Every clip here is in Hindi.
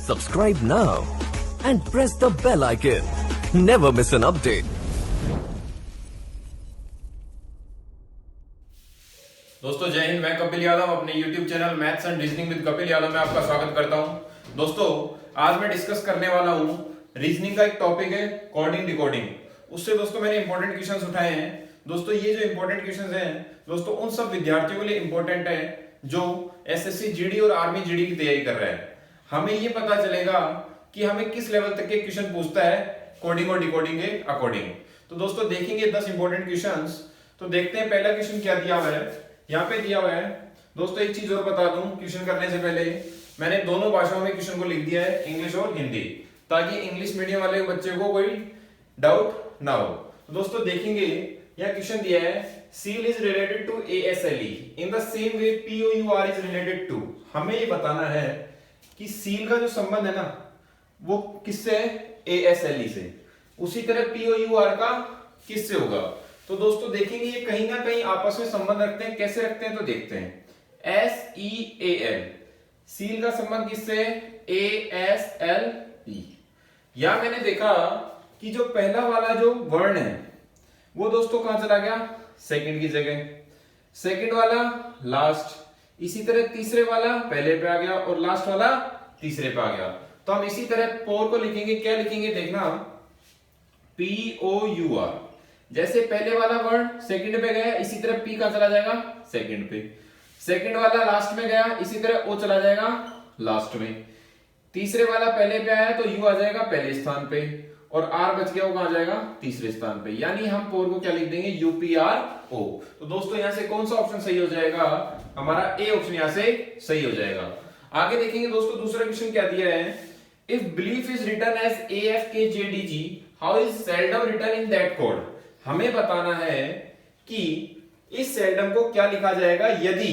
Subscribe now and press the bell icon. Never miss an update. दोस्तों जय हिंद। मैं कपिल यादव अपने YouTube channel maths and reasoning with Kapil Yadav में आपका स्वागत करता हूं। दोस्तों आज मैं डिस्कस करने वाला हूं रीजनिंग का एक टॉपिक है कोडिंग डिकोडिंग। उससे दोस्तों मैंने इंपॉर्टेंट क्वेश्चंस उठाए हैं। दोस्तों ये जो इंपॉर्टेंट क्वेश्चंस हैं दोस्तों उन सब विद्यार्थियों के लिए इंपॉर्टेंट है जो एसएससी जीडी और आर्मी जीडी की तैयारी कर रहे हैं। हमें ये पता चलेगा कि हमें किस लेवल तक के क्वेश्चन पूछता है कोडिंग और डिकोडिंग के अकॉर्डिंग। तो दोस्तों देखेंगे 10 इंपॉर्टेंट क्वेश्चंस। तो देखते हैं पहला क्वेश्चन क्या दिया हुआ है। यहाँ पे दिया हुआ है दोस्तों, एक चीज और बता दूं क्वेश्चन करने से पहले, मैंने दोनों भाषाओं में क्वेश्चन को लिख दिया है, इंग्लिश और हिंदी, ताकि इंग्लिश मीडियम वाले बच्चे को कोई डाउट ना हो। तो दोस्तों देखेंगे यह क्वेश्चन दिया है, seal is related to ASLE in the same way POUR is related to. हमें ये बताना है कि सील का जो संबंध है ना वो किससे है, ASLE से, उसी तरह POUR का किससे होगा। तो दोस्तों देखेंगे ये कहीं ना कहीं आपस में संबंध रखते हैं। कैसे रखते हैं तो देखते हैं। SEAL सील का संबंध किससे है, ASLE। या मैंने देखा कि जो पहला वाला जो वर्ण है वो दोस्तों कहां चला गया, सेकंड की जगह, सेकंड वाला लास्ट, इसी तरह तीसरे वाला पहले पे आ गया और लास्ट वाला तीसरे पे आ गया। तो हम इसी तरह पोर को लिखेंगे, क्या लिखेंगे देखना, POUR। जैसे पहले वाला वर्ड सेकंड पे गया इसी तरह P का चला जाएगा सेकंड पे, सेकंड वाला लास्ट में गया इसी तरह O चला जाएगा लास्ट में, तीसरे वाला पहले पे आया तो U आ जाएगा पहले स्थान पे और R बच गया वो कहां जाएगा, तीसरे स्थान पे। यानी हम पोर को क्या लिख देंगे, UPRO। तो दोस्तों यहां से कौन सा ऑप्शन सही हो जाएगा, हमारा A ऑप्शन यहां से सही हो जाएगा। आगे देखेंगे दोस्तों दूसरा क्वेश्चन क्या दिया है, if belief is written as AFKJDG how is seldom written in that code. हमें बताना है कि इस सेल्डम को क्या लिखा जाएगा यदि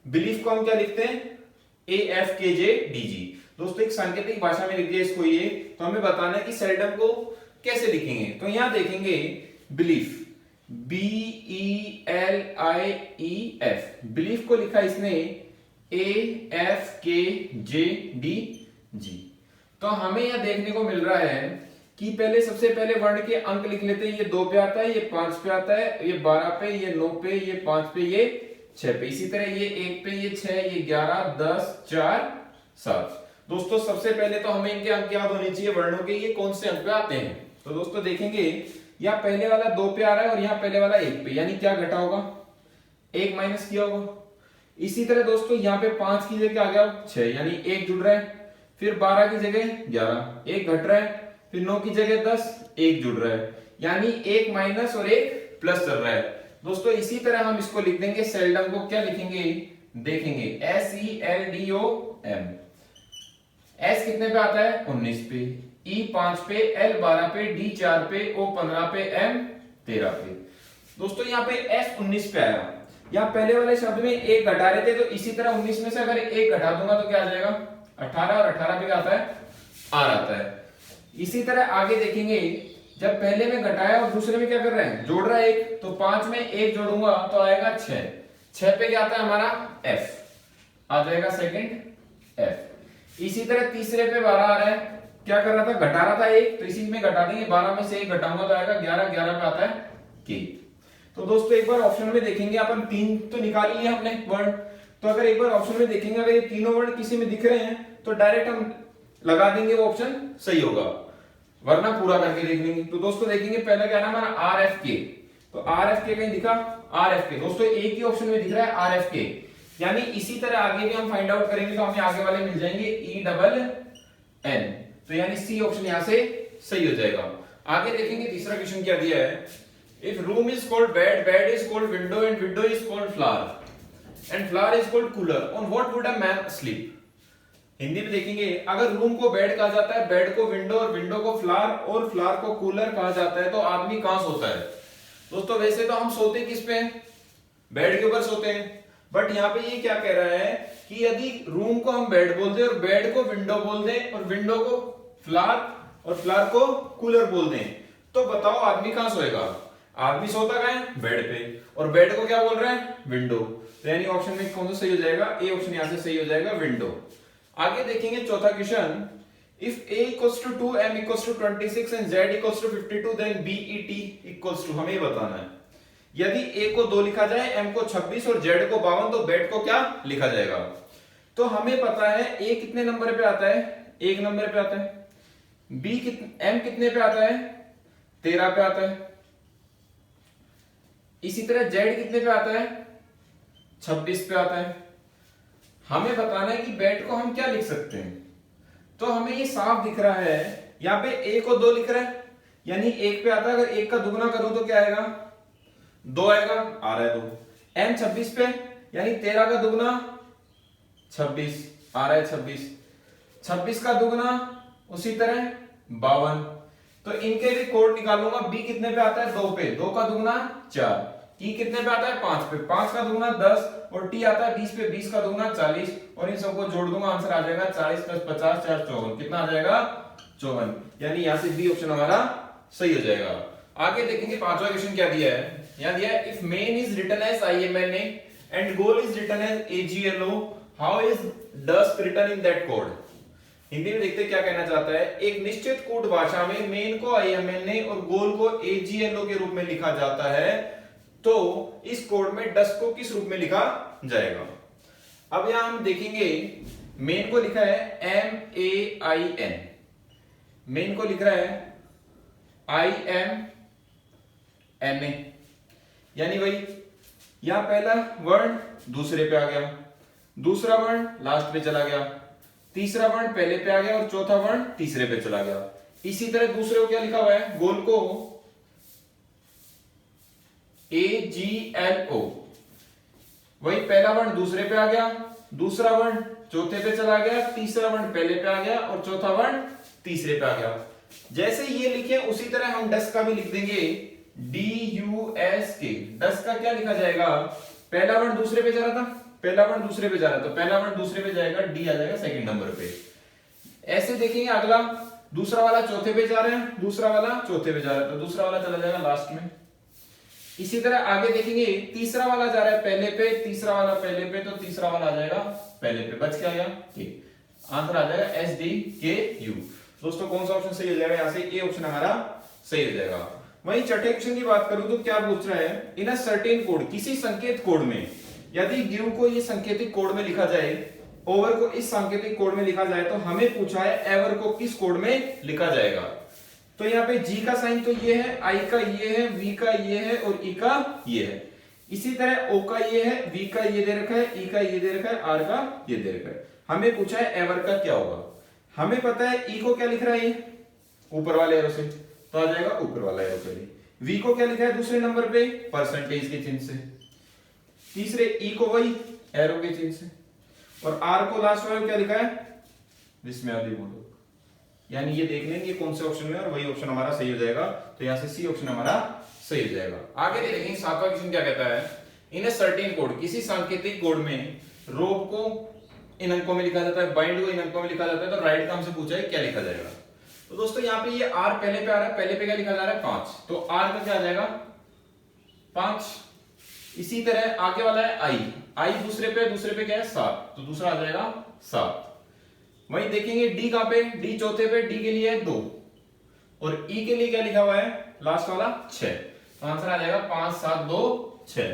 बिलीफ को हम क्या लिखते हैं, AFKJDG। दोस्तों एक सांकेतिक भाषा में लिख दिया इसको ये। तो हमें बताना है कि सेल्डम को कैसे लिखेंगे। तो यहां देखेंगे बिलीफ, BELIEF, बिलीफ को लिखा इसने AFKJDG। तो हमें यह देखने को मिल रहा है कि पहले सबसे पहले वर्ण के अंक लिख लेते हैं। ये 2 पे आता है, ये 5 पे आता है, ये 12 पे, ये 9 पे, ये 5 पे, ये 6 पे, इसी तरह ये 1 पे, ये 6, ये 11, 10, 4, 7। दोस्तों सबसे पहले तो हमें इनके अंक याद होने चाहिए वर्णों के, ये कौन से अंक पे आते हैं। तो दोस्तों देखेंगे यहाँ पहले वाला 2 पे आ रहा है और यहाँ पहले वाला 1 पे, यानी क्या घटा होगा, 1 माइनस किया होगा। इसी तरह दोस्तों यहाँ पे 5 की जगह आ गया 6, यानी 1 जुड़ रहा है, फिर 12 की जगह 11, 1 घट रहा है, फिर 9 की जगह 10, 1 जुड़ रहा है, यानी 1 माइनस और 1 प्लस चल रहा है। दोस्तों इसी तरह हम इसको लिख देंगे, सेल्डम को क्या लिखेंगे देखेंगे, SELDOM। S कितने पे आता है, 19 पे, E 5 पे, L 12 पे, D 4 पे, O 15 पे, M 13 पे। दोस्तों यहाँ पे S 19 पे आया, यहाँ पहले वाले शब्द में 1 घटा रहे थे, तो इसी तरह 19 में से अगर 1 घटा दूंगा तो क्या आ जाएगा 18, और 18 पे क्या आता है, R आता है। इसी तरह आगे देखेंगे, जब पहले में घटाया और दूसरे में क्या कर रहे हैं, जोड़ रहा है 1, तो 5 में 1 जोड़ूंगा तो आएगा 6, 6 पे क्या आता है हमारा F आ जाएगा, सेकंड F। इसी तरह तीसरे पे 12 आ रहा है, क्या कर रहा था, घटा रहा था 1, तो इसी में घटा देंगे, 12 में से 1 घटाऊंगा तो आएगा 11, 11 पे आता है K। तो दोस्तों एक बार ऑप्शन में देखेंगे, अपन 3 तो निकाल लिए हमने वर्ण, तो अगर एक बार ऑप्शन में देखेंगे अगर ये तीनों वर्ण किसी में दिख रहे हैं तो डायरेक्ट हम लगा देंगे, वो ऑप्शन सही होगा, वरना पूरा करके देख लेंगे। तो दोस्तों देखेंगे पहला क्या है हमारा RFK, तो RFK कहीं दिखा, RFK दोस्तों एक ही ऑप्शन में दिख रहा है RFK, यानी इसी तरह आगे भी हम फाइंड आउट करेंगे तो हमें आगे वाले मिल जाएंगे ENN। तो यानी C ऑप्शन यहां से सही हो जाएगा। आगे देखेंगे तीसरा क्वेश्चन क्या दिया है, if room is called bed, bed is called window and window is called flower and flower is called cooler, on what would a man sleep. Hindi में देखेंगे, अगर रूम को बेड कहा जाता है, बेड को विंडो और विंडो को फ्लावर और फ्लावर को कूलर कहा जाता है, तो आदमी कहां सोता है। दोस्तों वैसे तो हम सोते किस पे, बेड के ऊपर सोते हैं, बट यहाँ पे ये क्या कह रहा है कि यदि रूम को हम बेड बोल दें और बेड को विंडो बोल दें और विंडो को फ्लावर और फ्लावर को कूलर बोल दें, तो बताओ आदमी कहां सोएगा। आदमी सोता कहां है, बेड पे, और बेड को क्या बोल रहे हैं, विंडो। तो यानी ऑप्शन में कौन सा सही हो जाएगा, ए ऑप्शन यहां से सही हो जाएगा, विंडो। आगे देखेंगे चौथा question, If a equals to 2, m equals to 26 and z equals to 52, then BET equals to, हमें बताना है यदि a को 2 लिखा जाए, m को 26 और z को 52, तो बेट को क्या लिखा जाएगा। तो हमें पता है a कितने नंबर पे आता है, 1 नंबर पे आता है, m कितने पे आता है, 13 पे आता है, इसी तरह z कितने पे आता है, 26 पे आता है। हमें बताना है कि बेट को हम क्या लिख सकते हैं। तो हमें ये साफ दिख रहा है, यहां पे a को 2 लिख रहा है, यानी 1 पे आता है, अगर 1 का दुगना करूं तो क्या आएगा, 2 आएगा, आ रहा है 2। m 26 पे, यानी 13 का दुगना 26, आ रहा है 26, 26 का दुगना उसी तरह 52। तो इनके भी कोड निकालूंगा, b कितने पे आता है, 2 पे, 2 का दुगना 4, e कितने पे आता है, 5 पे, 5 का दुगना 10 और t आता है 20 पे, 20 का दुगना 40 और इन सबको जोड़ दूंगा, आंसर आ जाएगा 40 + 50 = 54। कितना आ जाएगा, 54, यानी यहां से बी ऑप्शन हमारा सही हो जाएगा। आगे देखेंगे पांचवा क्वेश्चन क्या दिया है, यहां दिया है if main is written as IMNA and goal is written as AGLO, how is dust written in that code. Hindi में देखते क्या कहना चाहता है, एक निश्चित कोड भाषा में मेन को IMNA और गोल को AGLO के रूप में लिखा जाता है, तो इस कोड में डस्ट को किस रूप में लिखा जाएगा। अब यहां हम देखेंगे मेन को लिखा है MAIN, मेन को लिख रहा है IMNA, यानी भाई यहां पहला वर्ण दूसरे पे आ गया, दूसरा वर्ण लास्ट पे चला गया, तीसरा वर्ण पहले पे आ गया और चौथा वर्ण तीसरे पे चला गया। इसी तरह दूसरे को क्या लिखा हुआ है, गोल को AGLO, वही पहला वर्ण दूसरे पे आ गया, दूसरा वर्ण चौथे पे चला गया, तीसरा वर्ण पहले पे आ गया और चौथा वर्ण तीसरे पे आ गया। जैसे ये लिखे उसी तरह हम डस का भी लिख देंगे DUSK। डस का क्या लिखा जाएगा, पहला वर्ण दूसरे पे जा रहा था, पहला वर्ण दूसरे पे जा रहा है, तो पहला वर्ण दूसरे पे जाएगा, डी आ जाएगा सेकंड नंबर पे। ऐसे देखेंगे अगला, दूसरा वाला चौथे पे जा रहा है, दूसरा वाला चौथे पे जा रहा है, तो दूसरा वाला चला जाएगा लास्ट में। इसी तरह आगे देखेंगे तीसरा वाला जा रहा है पहले पे, तीसरा वाला पहले पे, तो तीसरा वाला आ जाएगा पहले पे, बच क्या गया के, आंसर आ जाएगा SDKU। दोस्तों कौन सा ऑप्शन सही हो जाएगा, यहां से ए ऑप्शन हमारा सही हो जाएगा। वहीं छठे क्वेश्चन की बात करूं तो क्या पूछ रहा है, इन अ सर्टेन कोड, किसी संकेत कोड में यदि गिव को ये संकेतिक कोड में लिखा जाए, ओवर को इस सांकेतिक कोड में लिखा जाए, तो हमें पूछा है एवर को किस कोड में लिखा जाएगा। तो यहाँ पे G का साइन तो ये है, I का ये है, V का ये है और E का ये है। इसी तरह O का ये है, V का ये दे रखा है, E का ये दे रखा है, R का ये दे रखा है। हमें पूछा है एवर का क्या होगा। हमें पता है E को क्या लिख रहा है, ऊपर वाले एरो से, तो आ जाएगा ऊपर वाला एरो पहले। V को क्या लिखा है दूसरे नंबर पे, परसेंटेज के चिन्ह से। तीसरे E को वही एरो के चिन्ह से, और R को लास्ट वाले क्या लिखा है, विस्मयादिबोधक। यानी ये देख लेंगे कौन से ऑप्शन में, और वही ऑप्शन हमारा सही हो जाएगा। तो यहाँ से सी ऑप्शन हमारा सही हो जाएगा। आगे देखेंगे सातवां क्वेश्चन क्या कहता है, इन अ सर्टेन कोड, किसी सांकेतिक कोड में रोप को इन अंकों में लिखा जाता है, बाइंड को इन अंकों में लिखा जाता है, तो राइट का हमसे पूछा है क्या लिखा जाएगा। तो दोस्तों यहाँ पे ये R पहले पे आ रहा है, पहले पे क्या लिखा जा रहा है 5, तो R का क्या आ जाएगा 5। इसी तरह आगे वाला है I दूसरे पे क्या है 7, तो दूसरा आ जाएगा 7। वहीं देखेंगे D कहां पे, D चौथे पे, D के लिए है 2 और E के लिए क्या लिखा हुआ है लास्ट वाला 6, तो आंसर आ जाएगा 5 7 2 6।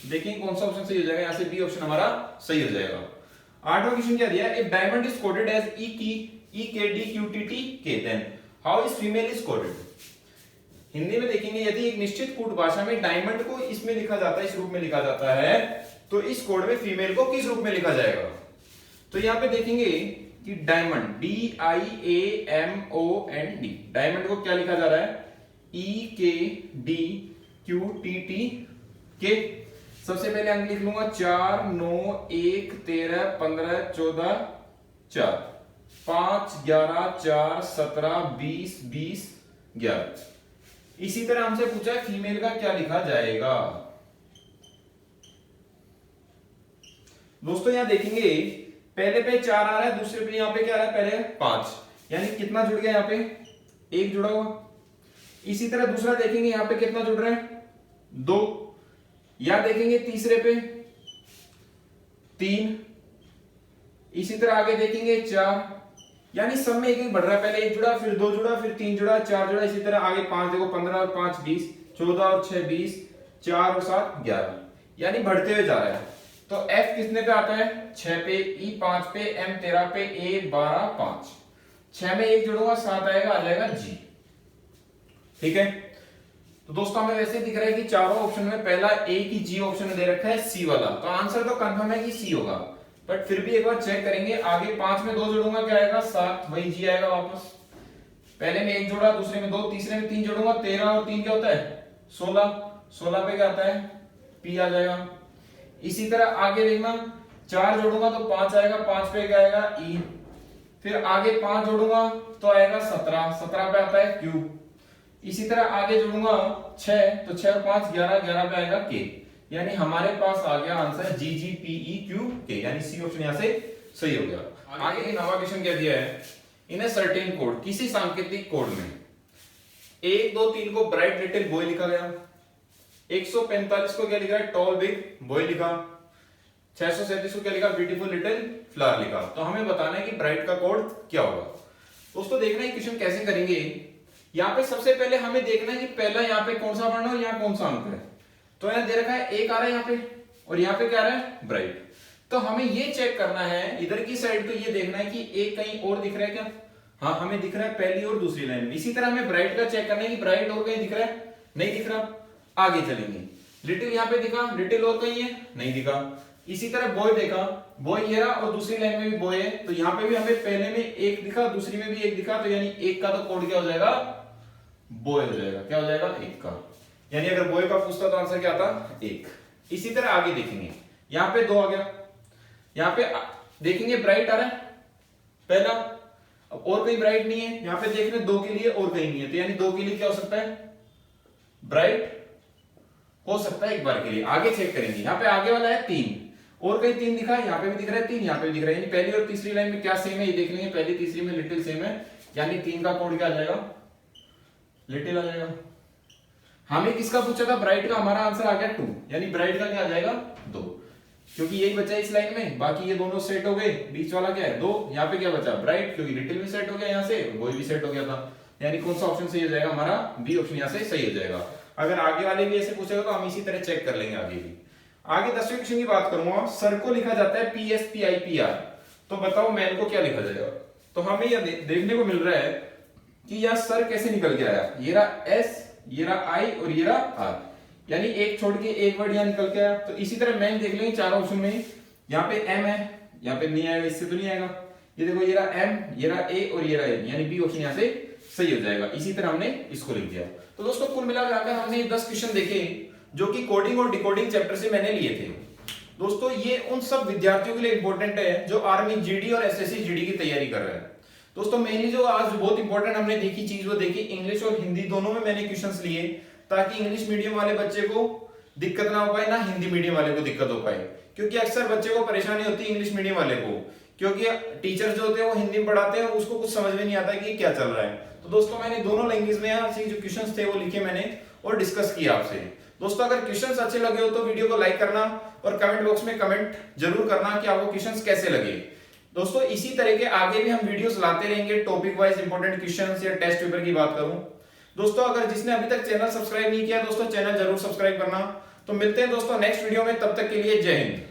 देखेंगे कौन सा ऑप्शन सही हो जाएगा, यहां से बी ऑप्शन हमारा सही हो जाएगा। आठवां क्वेश्चन क्या दिया है, if diamond is coded as EKDQTTK then how is female is coded. Hindi में देखेंगे यदि एक निश्चित कोड भाषा में डायमंड को इसमें लिखा जाता है, इस रूप में लिखा जाता है, तो इस कोड में फीमेल को किस रूप में लिखा जाएगा। तो यहाँ पे देखेंगे कि डायमंड DIAMOND, डायमंड को क्या लिखा जा रहा है EKDQTTK। सबसे पहले अंक लिख लूंगा 4 9 1 13 15 14 4 5 11 4 17 20 20 11। इसी तरह हमसे पूछा है फीमेल का क्या लिखा जाएगा। दोस्तों यहां देखेंगे पहले पे 4 आ रहा है, दूसरे पे यहां पे क्या आ रहा है पहले 5, यानी कितना जुड़ गया यहां पे 1 जुड़ा हुआ। इसी तरह दूसरा देखेंगे यहां पे कितना जुड़ रहा है 2, यहां देखेंगे तीसरे पे 3, इसी तरह आगे देखेंगे 4, यानी सब में एक एक बढ़ रहा है, पहले एक जुड़ा, फिर दो जुड़ा, फिर तीन जुड़ा, चार जुड़ा, इसी तरह आगे 5 देखो, 15 और 5 20, 14 और 6 20, 4 और 7 11, यानी बढ़ते हुए जा रहा है। तो F कितने पे आता है? 6 पे, E 5 पे, M 13 पे, A 12 5, 6 में एक जुड़ूंगा 7 आएगा, आ जाएगा G। ठीक है, तो दोस्तों हमें वैसे दिख रहा है कि चारों ऑप्शन में पहला A की G ऑप्शन में दे रखा है C वाला, तो आंसर तो कंफर्म है कि C होगा, बट फिर भी एक बार चेक करेंगे। आगे 5 में 2 जोड़ूंगा क्या आएगा? 7, वही G आएगा वापस। पहले में 1 जोड़ा, दूसरे में 2, तीसरे में 3 जोड़ूंगा, 13 और 3 क्या होता है? 16, 16 पे क्या आता है? P आ जाएगा। इसी तरह आगे देखना, 4 जोड़ूंगा तो 5 आएगा, 5 पे क्या आएगा? E। फिर आगे 5 जोड़ूंगा तो आएगा 17, 17 पे आता है Q। इसी तरह आगे जोड़ूंगा 6, तो 6 और 5 11, 11 पे आएगा K। यानी हमारे पास आ गया answer G G P E Q K, यानी सी ऑप्शन यहां से सही हो गया। आगे नवा क्वेश्चन क्या दिया है? इन ए सर्टेन कोड, किसी सांकेतिक कोड में 1 2 3 को ब्राइट लिटिल बॉय लिखा गया, 145 को क्या लिखा है? टॉल बिग बॉय लिखा, 637 को क्या लिखा? ब्यूटीफुल लिटिल फ्लावर लिखा। तो हमें बताना है कि ब्राइट का कोड क्या होगा। दोस्तों देखना है क्वेश्चन कैसे करेंगे। यहाँ पे सबसे पहले हमें देखना है कि पहला यहाँ पे कौन सा वर्ण और यहाँ कौन सा अंक है। तो यहाँ दे रखा है 1 आ रहा है यहाँ पे, और यहाँ पे क्या आ रहा है? ब्राइट। तो हमें ये चेक करना है इधर की साइड, तो ये देखना है कि एक कहीं और दिख रहा है क्या? हाँ, हमें दिख रहा है पहली और दूसरी लाइन में। इसी तरह हमें ब्राइट का चेक करना है कि ब्राइट और कहीं दिख रहा है? नहीं दिख रहा। आगे चलेंगे, लिटिल यहाँ पे दिखा, लिटिल और कहीं है? नहीं दिखा। इसी तरह बॉय देखा, बॉय ये रहा, और दूसरी लाइन में भी बॉय है, तो यहाँ पे भी हमें पहले में 1 दिखा, दूसरी में भी 1 दिखा, तो यानी 1 का तो कोड क्या हो जाएगा? बॉय हो जाएगा। क्या हो जाएगा? 1 का। यानी अगर बॉय का पूछता तो आंसर क्या आता? 1। इसी तरह आगे देखेंगे, यहाँ पे 2 आ गया, यहाँ पे देखेंगे ब्राइट आ रहा है पहला, अब और कहीं ब्राइट नहीं है, यहाँ पे देख रहे 2 के लिए और कहीं नहीं है, तो यानी 2 के लिए क्या हो सकता है? ब्राइट हो सकता है एक बार के लिए। आगे चेक करेंगे, यहाँ पे आगे वाला है 3, और कहीं 3 दिखा है, यहाँ पे भी दिख रहा है 3, यहाँ पे भी दिख रहा है, यानी पहली और तीसरी लाइन में क्या सेम है ये देख लेंगे। पहली तीसरी में लिटिल सेम है, यानी 3 का कोड क्या आ जाएगा? लिटिल आ जाएगा। हमें किसका पूछा था? ब्राइट का। हमारा आंसर आ गया 2, यानी ब्राइट का क्या आ जाएगा? 2, क्योंकि यही बचा इस लाइन में, बाकी ये दोनों सेट हो गए। बीच वाला क्या है? 2। यहाँ पे क्या बचा? ब्राइट, क्योंकि लिटिल भी सेट हो गया यहाँ से, वो भी सेट हो गया था, यानी कौन सा ऑप्शन सही हो जाएगा? हमारा बी ऑप्शन यहाँ से सही हो जाएगा। अगर आगे वाले भी ऐसे पूछेगा तो हम इसी तरह चेक कर लेंगे आगे भी। आगे 10वें क्वेश्चन की बात करूंगा, सर को लिखा जाता है PSPIPR, तो बताओ मैन को क्या लिखा जाएगा? तो हमें यह देखने को मिल रहा है कि यह सर कैसे निकल के आया। ये रहा S, ये रहा I और ये रहा R, यानी एक छोड़ के एक वर्ड यहाँ निकल के आया। तो इसी तरह मैन देख लेंगे चार ऑप्शन में, यहाँ पे M है, यहाँ पे नहीं आएगा, इससे तो नहीं आएगा। ये देखो, ये रहा M, ये रहा A और ये रहा N, यानी बी ऑप्शन यहाँ से सही हो जाएगा। इसी तरह हमने इसको लिख दिया। तो दोस्तों कुल मिलाकर हमने 10 क्वेश्चन देखे जो कि कोडिंग और डिकोडिंग चैप्टर से मैंने लिए थे। दोस्तों ये उन सब विद्यार्थियों के लिए इंपॉर्टेंट है जो आर्मी जीडी और एसएससी जीडी की तैयारी कर रहे हैं। दोस्तों मेनली जो आज बहुत इंपॉर्टेंट हमने देखी चीज वो देखी, इंग्लिश और हिंदी दोनों में मैंने क्वेश्चंस लिए, ताकि इंग्लिश मीडियम वाले बच्चे को दिक्कत ना हो पाए, ना हिंदी मीडियम वाले को दिक्कत हो पाए। क्योंकि अक्सर बच्चे को परेशानी होती है इंग्लिश मीडियम वाले को, क्योंकि टीचर जो होते हैं वो हिंदी में पढ़ाते हैं और उसको कुछ समझ में नहीं आता कि क्या चल रहा है। तो दोस्तों मैंने दोनों लैंग्वेज में यहाँ से जो क्वेश्चंस थे वो लिखे मैंने और डिस्कस किया आपसे। दोस्तों अगर क्वेश्चंस अच्छे लगे हो तो वीडियो को लाइक करना और कमेंट बॉक्स में कमेंट जरूर करना कि आपको क्वेश्चंस कैसे लगे। दोस्तों इसी तरह के आगे भी हम वीडियोस लाते रहेंगे, टॉपिक वाइज इंपॉर्टेंट क्वेश्चंस या टेस्ट पेपर की बात करूं। दोस्तों अगर जिसने अभी तक चैनल सब्सक्राइब नहीं किया दोस्तों चैनल जरूर सब्सक्राइब करना। तो मिलते हैं दोस्तों नेक्स्ट वीडियो में, तब तक के लिए जय हिंद।